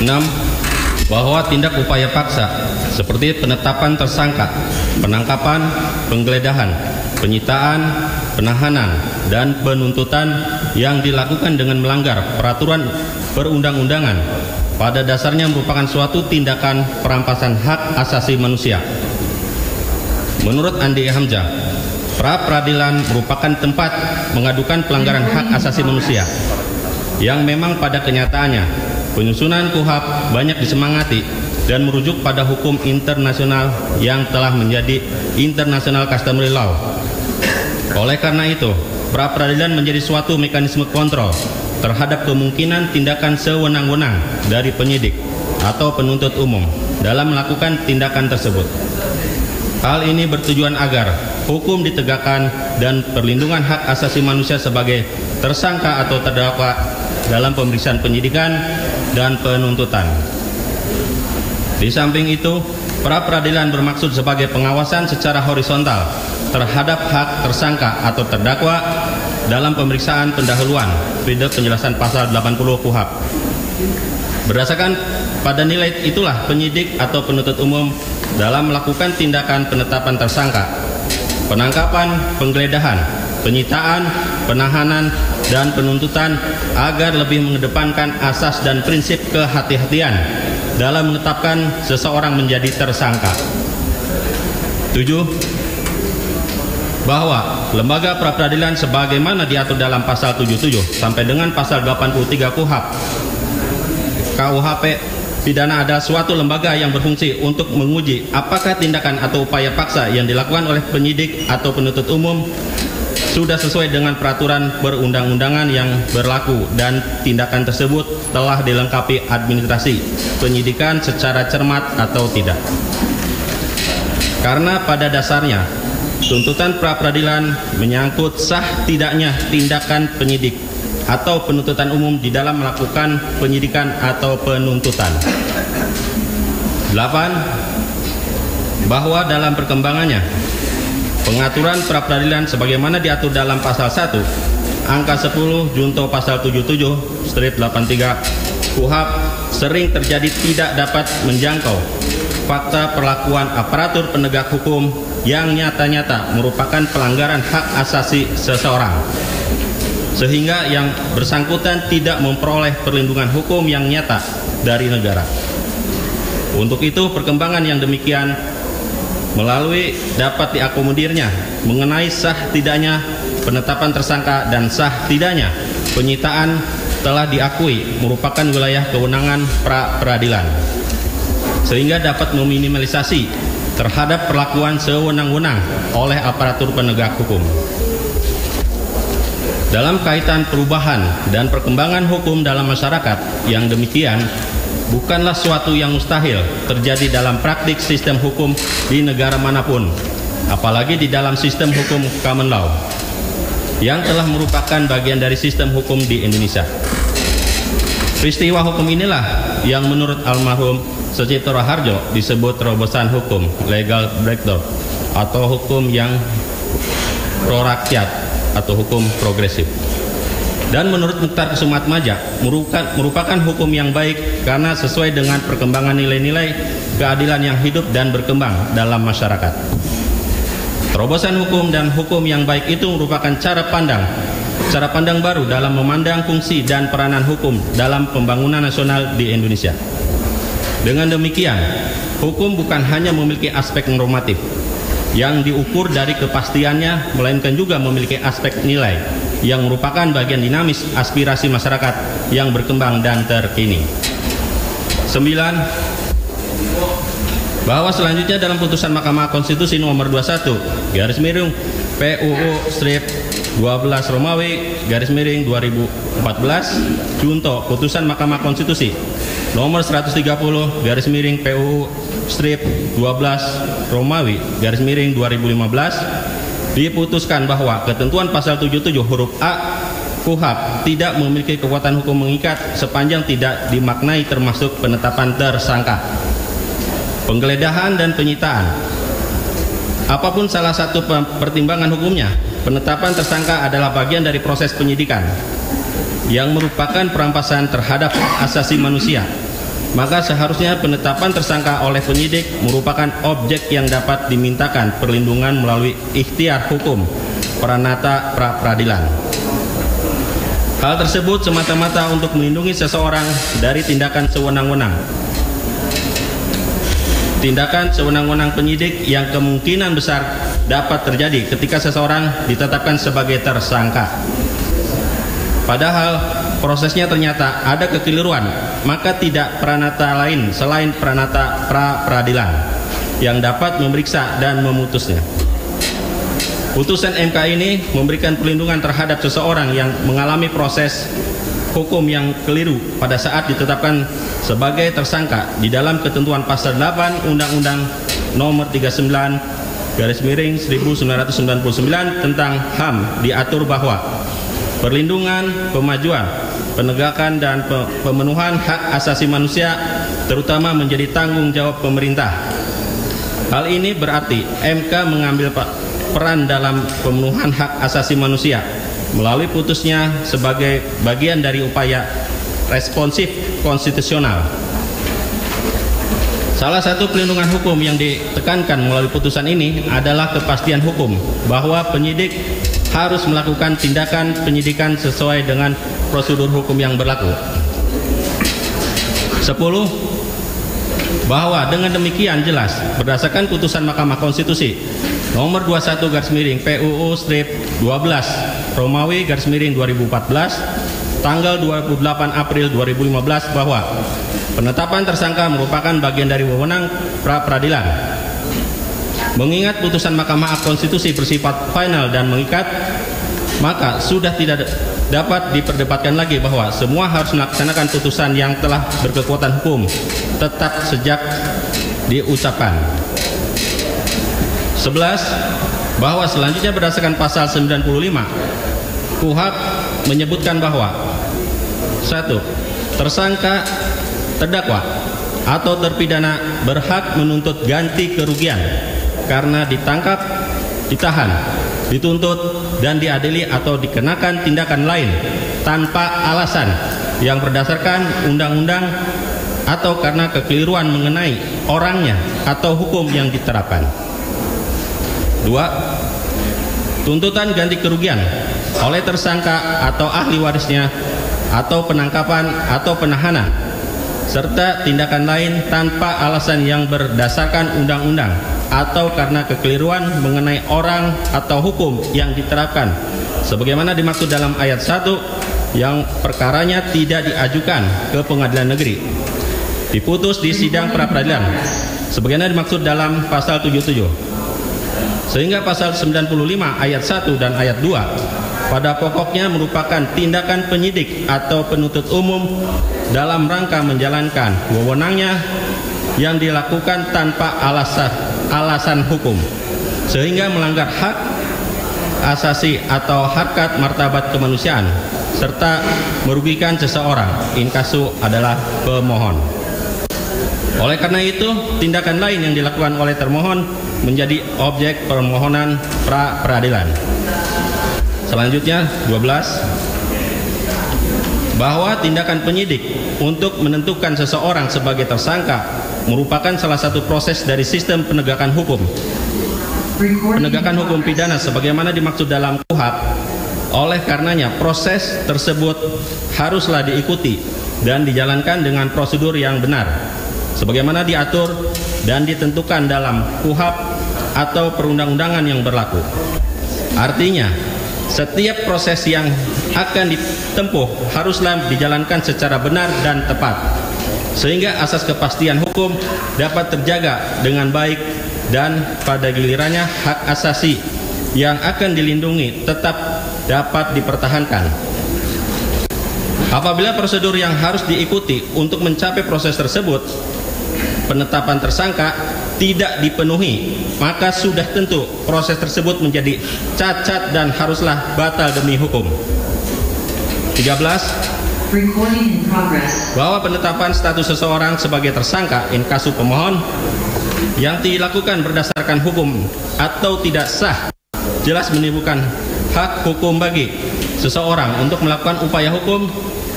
6. Bahwa tindak upaya paksa seperti penetapan tersangka, penangkapan, penggeledahan, penyitaan, penahanan, dan penuntutan yang dilakukan dengan melanggar peraturan perundang-undangan pada dasarnya merupakan suatu tindakan perampasan hak asasi manusia. Menurut Andi Hamzah, pra-peradilan merupakan tempat mengadukan pelanggaran hak asasi manusia yang memang pada kenyataannya penyusunan KUHP banyak disemangati dan merujuk pada hukum internasional yang telah menjadi international customary law. Oleh karena itu, pra-peradilan menjadi suatu mekanisme kontrol terhadap kemungkinan tindakan sewenang-wenang dari penyidik atau penuntut umum dalam melakukan tindakan tersebut. Hal ini bertujuan agar hukum ditegakkan dan perlindungan hak asasi manusia sebagai tersangka atau terdakwa dalam pemeriksaan penyidikan dan penuntutan. Di samping itu, pra-peradilan bermaksud sebagai pengawasan secara horizontal terhadap hak tersangka atau terdakwa dalam pemeriksaan pendahuluan pada penjelasan pasal 80 KUHP. Berdasarkan pada nilai itulah penyidik atau penuntut umum dalam melakukan tindakan penetapan tersangka, penangkapan, penggeledahan, penyitaan, penahanan, dan penuntutan agar lebih mengedepankan asas dan prinsip kehati-hatian dalam menetapkan seseorang menjadi tersangka. 7. Bahwa lembaga pra-peradilan sebagaimana diatur dalam pasal 77 sampai dengan pasal 83 KUHP pidana adalah suatu lembaga yang berfungsi untuk menguji apakah tindakan atau upaya paksa yang dilakukan oleh penyidik atau penuntut umum sudah sesuai dengan peraturan perundang-undangan yang berlaku dan tindakan tersebut telah dilengkapi administrasi penyidikan secara cermat atau tidak. Karena pada dasarnya tuntutan pra-peradilan menyangkut sah tidaknya tindakan penyidik atau penuntutan umum di dalam melakukan penyidikan atau penuntutan. 8. Bahwa dalam perkembangannya pengaturan pra-peradilan sebagaimana diatur dalam pasal 1 angka 10 junto pasal 77/83 KUHP sering terjadi tidak dapat menjangkau fakta perlakuan aparatur penegak hukum yang nyata-nyata merupakan pelanggaran hak asasi seseorang, sehingga yang bersangkutan tidak memperoleh perlindungan hukum yang nyata dari negara. Untuk itu, perkembangan yang demikian melalui dapat diakomodirnya mengenai sah tidaknya penetapan tersangka dan sah tidaknya penyitaan telah diakui merupakan wilayah kewenangan pra-peradilan, sehingga dapat meminimalisasi terhadap perlakuan sewenang-wenang oleh aparatur penegak hukum. Dalam kaitan perubahan dan perkembangan hukum dalam masyarakat yang demikian bukanlah suatu yang mustahil terjadi dalam praktik sistem hukum di negara manapun, apalagi di dalam sistem hukum common law yang telah merupakan bagian dari sistem hukum di Indonesia. Peristiwa hukum inilah yang menurut almarhum Sucipto Raharjo disebut terobosan hukum legal breakdown atau hukum yang pro rakyat atau hukum progresif. Dan menurut Mukhtar Kesumatmaja merupakan hukum yang baik karena sesuai dengan perkembangan nilai-nilai keadilan yang hidup dan berkembang dalam masyarakat. Terobosan hukum dan hukum yang baik itu merupakan cara pandang baru dalam memandang fungsi dan peranan hukum dalam pembangunan nasional di Indonesia. Dengan demikian, hukum bukan hanya memiliki aspek normatif yang diukur dari kepastiannya, melainkan juga memiliki aspek nilai yang merupakan bagian dinamis aspirasi masyarakat yang berkembang dan terkini. 9. Bahwa selanjutnya dalam putusan Mahkamah Konstitusi nomor 21 garis miring PUU strip 12 Romawi garis miring 2014 junto putusan Mahkamah Konstitusi nomor 130 garis miring PUU strip 12 Romawi garis miring 2015 diputuskan bahwa ketentuan pasal 77 huruf A KUHP tidak memiliki kekuatan hukum mengikat sepanjang tidak dimaknai termasuk penetapan tersangka, penggeledahan dan penyitaan. Apapun salah satu pertimbangan hukumnya, penetapan tersangka adalah bagian dari proses penyidikan yang merupakan perampasan terhadap hak asasi manusia maka seharusnya penetapan tersangka oleh penyidik merupakan objek yang dapat dimintakan perlindungan melalui ikhtiar hukum Pranata pra peradilan. Hal tersebut semata-mata untuk melindungi seseorang dari tindakan sewenang-wenang. Tindakan sewenang-wenang penyidik yang kemungkinan besar dapat terjadi ketika seseorang ditetapkan sebagai tersangka. Padahal prosesnya ternyata ada kekeliruan, maka tidak pranata lain selain pranata pra peradilan yang dapat memeriksa dan memutusnya. Putusan MK ini memberikan perlindungan terhadap seseorang yang mengalami proses hukum yang keliru pada saat ditetapkan sebagai tersangka di dalam ketentuan pasal 8 Undang-Undang Nomor 39/1999 tentang HAM diatur bahwa perlindungan, pemajuan, penegakan dan pemenuhan hak asasi manusia terutama menjadi tanggung jawab pemerintah. Hal ini berarti MK mengambil peran dalam pemenuhan hak asasi manusia melalui putusnya sebagai bagian dari upaya responsif konstitusional. Salah satu pelindungan hukum yang ditekankan melalui putusan ini adalah kepastian hukum bahwa penyidik harus melakukan tindakan penyidikan sesuai dengan prosedur hukum yang berlaku. 10. Bahwa dengan demikian jelas berdasarkan putusan Mahkamah Konstitusi nomor 21/PUU-12 Romawi/2014 tanggal 28 April 2015 bahwa penetapan tersangka merupakan bagian dari wewenang pra peradilan. Mengingat putusan Mahkamah Konstitusi bersifat final dan mengikat, maka sudah tidak dapat diperdebatkan lagi bahwa semua harus melaksanakan putusan yang telah berkekuatan hukum tetap sejak diucapkan. 11. Bahwa selanjutnya berdasarkan pasal 95 KUHP menyebutkan bahwa 1. Tersangka, terdakwa atau terpidana berhak menuntut ganti kerugian karena ditangkap, ditahan, dituntut dan diadili atau dikenakan tindakan lain tanpa alasan yang berdasarkan undang-undang atau karena kekeliruan mengenai orangnya atau hukum yang diterapkan. 2. Tuntutan ganti kerugian oleh tersangka atau ahli warisnya atau penangkapan atau penahanan serta tindakan lain tanpa alasan yang berdasarkan undang-undang atau karena kekeliruan mengenai orang atau hukum yang diterapkan sebagaimana dimaksud dalam ayat 1 yang perkaranya tidak diajukan ke pengadilan negeri, diputus di sidang pra peradilan sebagaimana dimaksud dalam pasal 77. Sehingga pasal 95 ayat 1 dan ayat 2 pada pokoknya merupakan tindakan penyidik atau penuntut umum dalam rangka menjalankan wewenangnya yang dilakukan tanpa alasan hukum sehingga melanggar hak asasi atau harkat martabat kemanusiaan serta merugikan seseorang, inkasu adalah pemohon. Oleh karena itu, tindakan lain yang dilakukan oleh termohon menjadi objek permohonan pra peradilan. Selanjutnya 12. Bahwa tindakan penyidik untuk menentukan seseorang sebagai tersangka merupakan salah satu proses dari sistem penegakan hukum pidana sebagaimana dimaksud dalam KUHP. Oleh karenanya proses tersebut haruslah diikuti dan dijalankan dengan prosedur yang benar sebagaimana diatur dan ditentukan dalam KUHP atau perundang-undangan yang berlaku. Artinya, setiap proses yang akan ditempuh haruslah dijalankan secara benar dan tepat, sehingga asas kepastian hukum dapat terjaga dengan baik dan pada gilirannya hak asasi yang akan dilindungi tetap dapat dipertahankan. Apabila prosedur yang harus diikuti untuk mencapai proses tersebut, penetapan tersangka tidak dipenuhi, maka sudah tentu proses tersebut menjadi cacat dan haruslah batal demi hukum. 13. Bahwa penetapan status seseorang sebagai tersangka in kasu pemohon yang dilakukan berdasarkan hukum atau tidak sah jelas menimbulkan hak hukum bagi seseorang untuk melakukan upaya hukum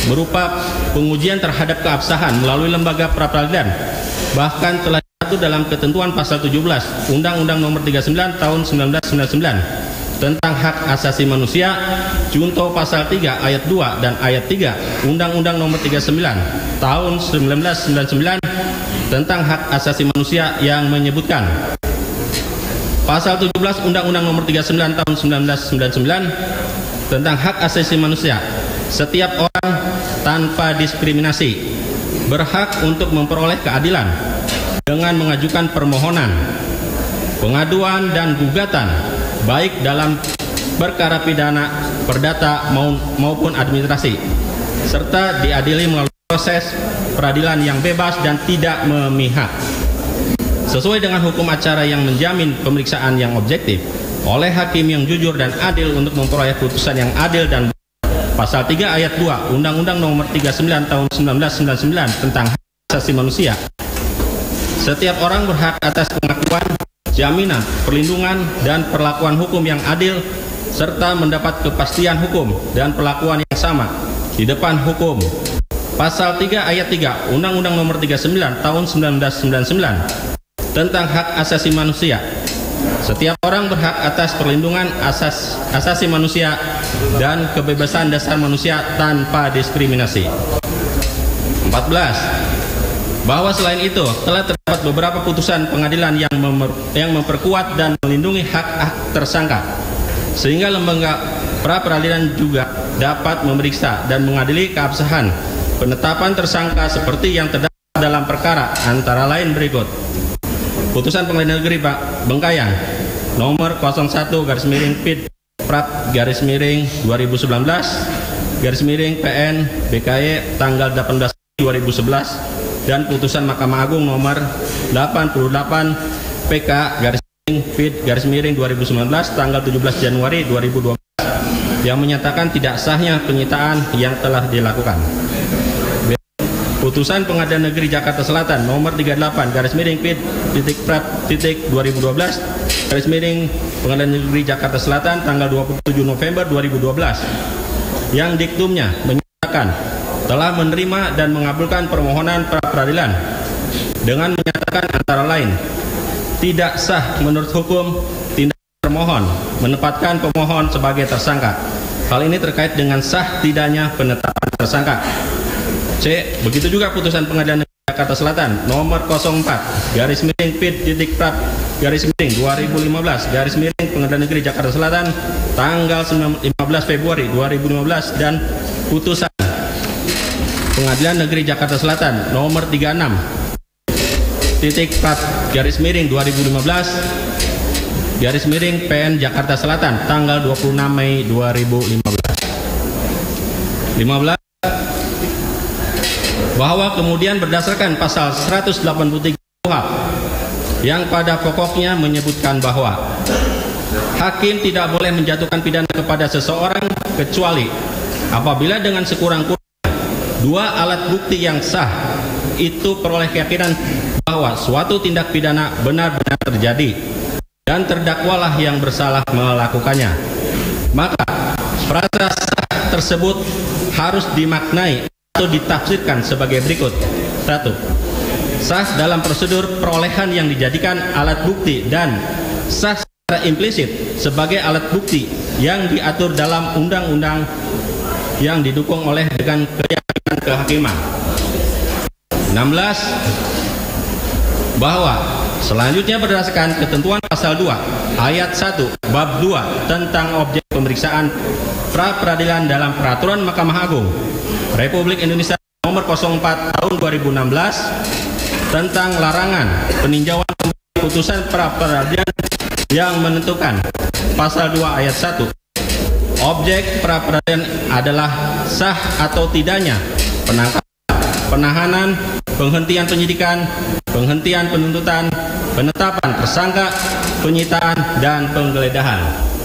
berupa pengujian terhadap keabsahan melalui lembaga pra-peradilan, bahkan telah diatur dalam ketentuan pasal 17 Undang-Undang Nomor 39 Tahun 1999 tentang hak asasi manusia, junto pasal 3 ayat 2 dan ayat 3 Undang-Undang Nomor 39 Tahun 1999 tentang hak asasi manusia yang menyebutkan pasal 17 Undang-Undang Nomor 39 Tahun 1999 tentang hak asasi manusia, setiap orang tanpa diskriminasi berhak untuk memperoleh keadilan dengan mengajukan permohonan, pengaduan dan gugatan baik dalam perkara pidana, perdata maupun administrasi, serta diadili melalui proses peradilan yang bebas dan tidak memihak, sesuai dengan hukum acara yang menjamin pemeriksaan yang objektif oleh hakim yang jujur dan adil untuk memperoleh putusan yang adil dan pasal 3 ayat 2 Undang-Undang Nomor 39 Tahun 1999 tentang hak asasi manusia. Setiap orang berhak atas pengakuan, jaminan, perlindungan, dan perlakuan hukum yang adil, serta mendapat kepastian hukum dan perlakuan yang sama di depan hukum. Pasal 3 ayat 3 Undang-Undang Nomor 39 Tahun 1999 tentang hak asasi manusia. Setiap orang berhak atas perlindungan asasi manusia dan kebebasan dasar manusia tanpa diskriminasi. 14. Bahwa selain itu telah terdapat beberapa putusan pengadilan yang memperkuat dan melindungi hak tersangka, sehingga lembaga pra-peradilan juga dapat memeriksa dan mengadili keabsahan penetapan tersangka seperti yang terdapat dalam perkara antara lain berikut: Putusan Pengadilan Negeri Bengkayang nomor 01/PID/2019/PN BKY tanggal 18 2011 dan putusan Mahkamah Agung nomor 88 PK/PID/2019 tanggal 17 Januari 2012 yang menyatakan tidak sahnya penyitaan yang telah dilakukan. Putusan Pengadilan Negeri Jakarta Selatan nomor 38/PID/2012/Pengadilan Negeri Jakarta Selatan tanggal 27 November 2012 yang diktumnya menyatakan telah menerima dan mengabulkan permohonan pra-peradilan dengan menyatakan antara lain tidak sah menurut hukum tindakan termohon menempatkan pemohon sebagai tersangka. Hal ini terkait dengan sah tidaknya penetapan tersangka. C. Begitu juga putusan Pengadilan Negeri Jakarta Selatan nomor 04/PID/2015 Pengadilan Negeri Jakarta Selatan tanggal 15 Februari 2015 dan putusan Pengadilan Negeri Jakarta Selatan nomor 36/2015 PN Jakarta Selatan tanggal 26 Mei 2015. 15. Bahwa kemudian berdasarkan pasal 183 KUHP yang pada pokoknya menyebutkan bahwa hakim tidak boleh menjatuhkan pidana kepada seseorang kecuali apabila dengan sekurang-kurangnya dua alat bukti yang sah itu peroleh keyakinan bahwa suatu tindak pidana benar-benar terjadi dan terdakwalah yang bersalah melakukannya. Maka frasa sah tersebut harus dimaknai atau ditafsirkan sebagai berikut. 1. Sah dalam prosedur perolehan yang dijadikan alat bukti dan sah secara implisit sebagai alat bukti yang diatur dalam undang-undang yang didukung oleh dengan keyakinan kehakiman. 16. Bahwa selanjutnya berdasarkan ketentuan pasal 2 ayat 1 bab 2 tentang objek pemeriksaan pra-peradilan dalam Peraturan Mahkamah Agung Republik Indonesia nomor 04 tahun 2016 tentang larangan peninjauan putusan pra-peradilan yang menentukan pasal 2 ayat 1 objek pra-peradilan adalah sah atau tidaknya penangkapan, penahanan, penghentian penyidikan, penghentian penuntutan, penetapan tersangka, penyitaan, dan penggeledahan.